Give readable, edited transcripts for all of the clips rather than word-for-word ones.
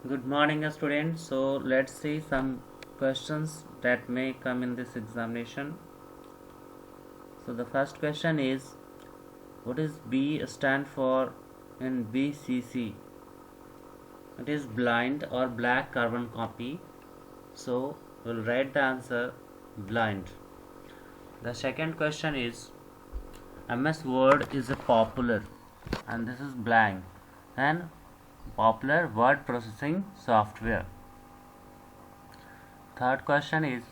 Good morning, students. So let's see some questions that may come in this examination. So the first question is, what is B stand for in BCC? It is blind or black carbon copy. So we'll write the answer blind. The second question is, MS Word is a popular, and this is blank, and popular word processing software. Third question is,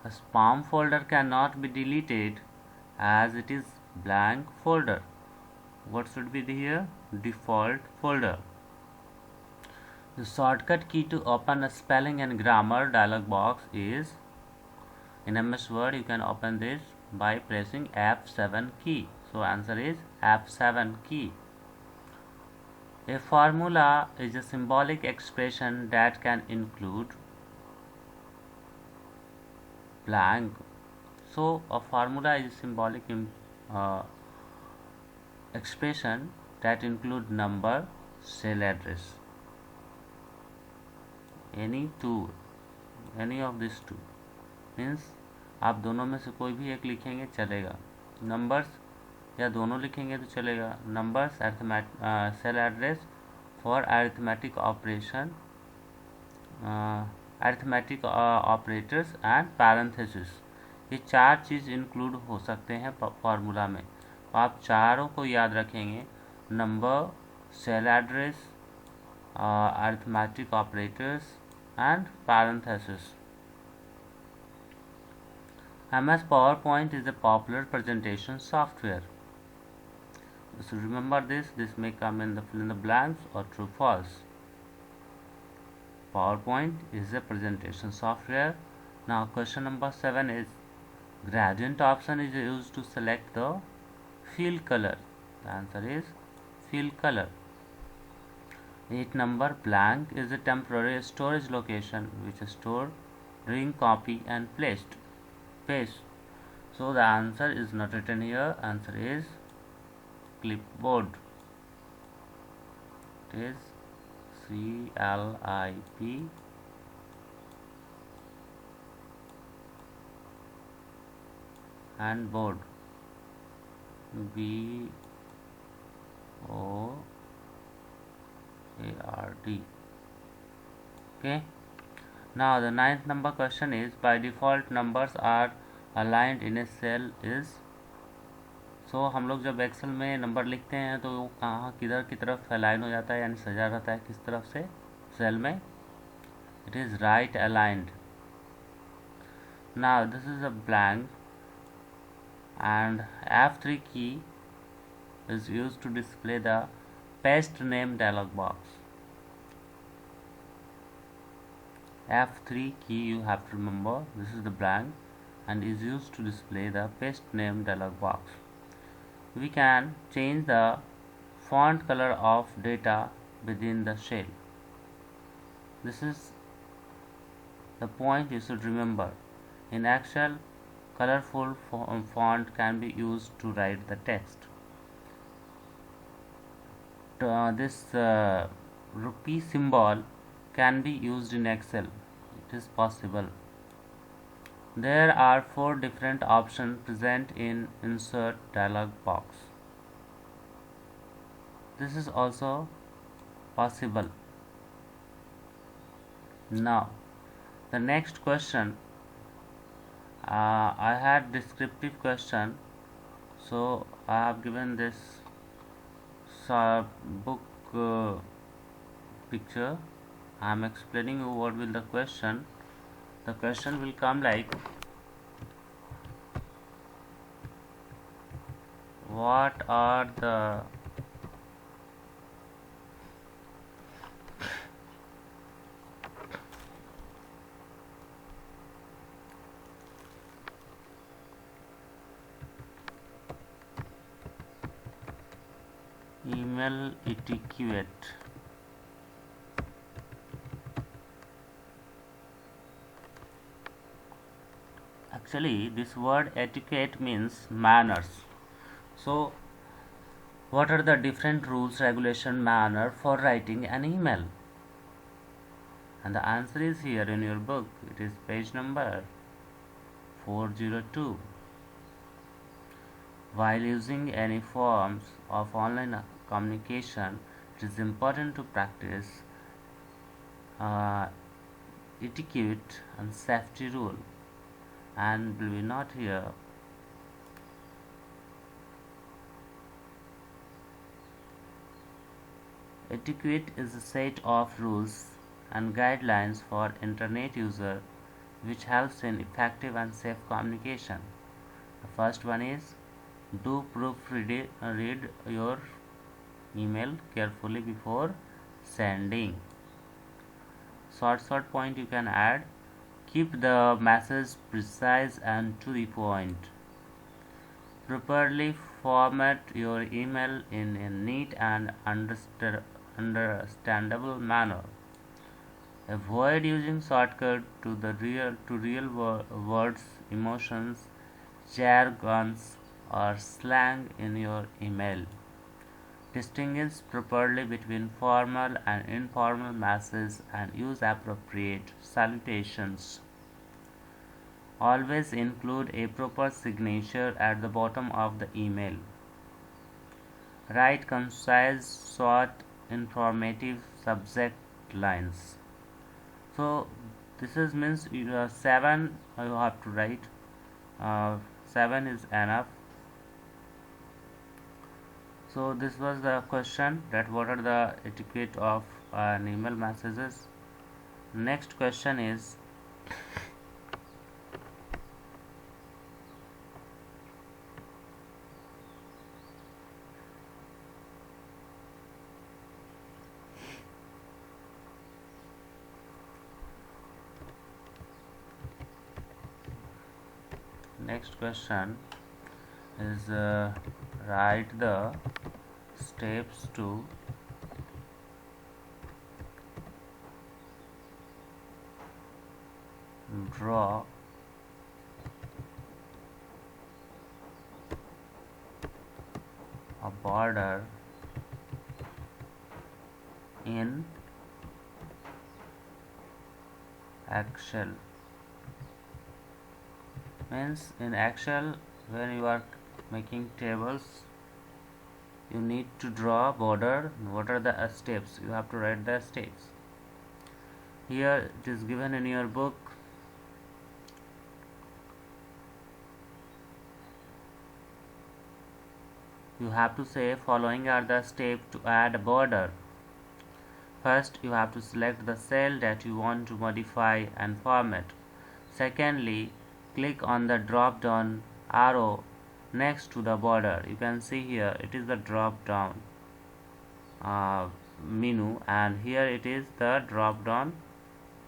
a spam folder cannot be deleted as it is blank folder. What should be here? Default folder. The shortcut key to open a spelling and grammar dialog box is, in MS Word you can open this by pressing F7 key. So answer is F7 key. A formula is a symbolic expression that can include blank. So a formula is a symbolic uh, expression that include number, cell address, any of these two means आप दोनों में से कोई भी एक लिखेंगे चलेगा. Numbers या दोनों लिखेंगे तो चलेगा. Numbers cell address for arithmetic operation, arithmetic operators and parenthesis. ये चार चीज़ इंक्लूड हो सकते हैं फार्मूला में. तो आप चारों को याद रखेंगे, number, cell address, arithmetic operators and parentheses. MS PowerPoint is a popular presentation software. So remember this may come in the fill in the blanks or true false. PowerPoint is a presentation software. Now question number 7 is, gradient option is used to select the field color. The answer is field color. 8 number, blank is a temporary storage location which is stored during copy and paste. So the answer is not written here. Answer is clipboard. It is CLIP and board, BOARD. Okay. Now the 9th number question is, by default numbers are aligned in a cell is. So हम लोग जब Excel में number लिखते हैं तो वो कहाँ किधर की तरफ अलाइन हो जाता है, यानी सजा रहता है किस तरफ से, सेल में. It is right aligned. Now this is a blank and F3 key is used to display the paste name dialog box. F3 key, you have to remember, this is the blank and is used to display the paste name dialog box. We can change the font color of data within the shell. This is the point you should remember. In Excel, colorful font can be used to write the text. This rupee symbol can be used in Excel. It is possible. There are 4 different options present in insert dialog box. This is also possible. Now the next question, I had descriptive question, so I have given this book picture. I am explaining you what will the question. The question will come like, what are the email etiquette? Actually this word etiquette means manners. So what are the different rules, regulation, manner for writing an email? And the answer is here in your book. It is page number 402. While using any forms of online communication, it is important to practice uh, etiquette and safety rule. And will we not here etiquette is a set of rules and guidelines for internet user which helps in effective and safe communication. The first one is do read your email carefully before sending. Short point you can add. Keep the message precise and to the point. Properly format your email in a neat and understandable manner. Avoid using shortcut to real words, emotions, jargons, or slang in your email. Distinguish properly between formal and informal messages and use appropriate salutations. Always include a proper signature at the bottom of the email. Write concise, short, informative subject lines. So this is means 7 you have to write. 7 is enough. So this was the question, that what are the etiquette of an email messages. Next question is write the steps to draw a border in Excel. Means in Excel, when you are making tables, you need to draw a border. What are the steps? You have to write the steps. Here it is given in your book. You have to say following are the steps to add a border. First, you have to select the cell that you want to modify and format. Secondly, click on the drop down arrow next to the border. You can see here it is the drop down menu, and here it is the drop down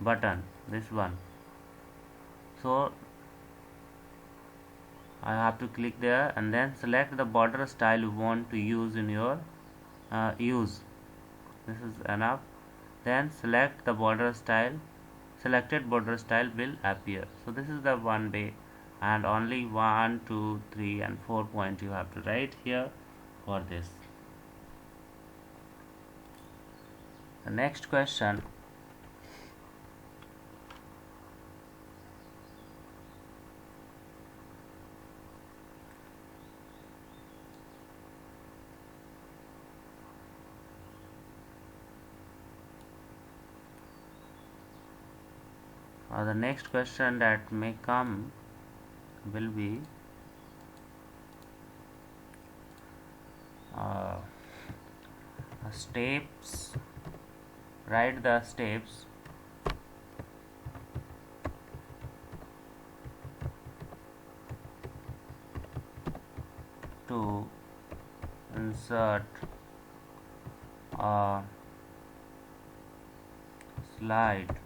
button, this one. So I have to click there and then select the border style you want to use in your use. This is enough. Then select the border style. Selected border style will appear. So this is the one way, and only 1, 2, 3 and 4 point you have to write here for this. The next question, the next question that may come will be steps. Write the steps to insert a slide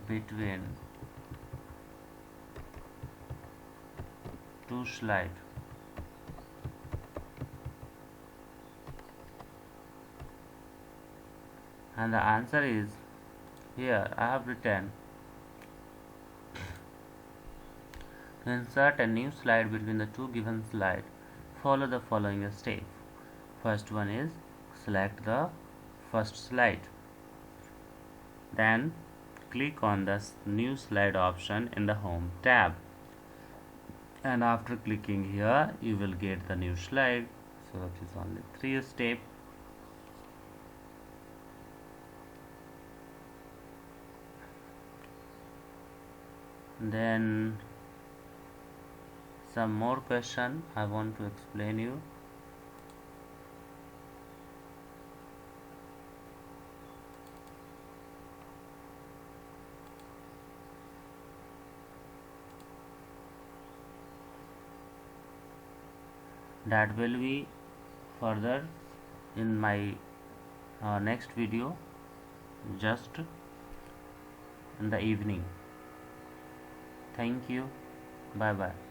between two slides. And the answer is here I have written to insert a new slide between the two given slides. Follow the following steps. First one is select the first slide. Then click on the new slide option in the home tab, and after clicking here you will get the new slide. So that is only 3 steps. Then some more question I want to explain you. That will be further in my next video, just in the evening. Thank you. Bye bye.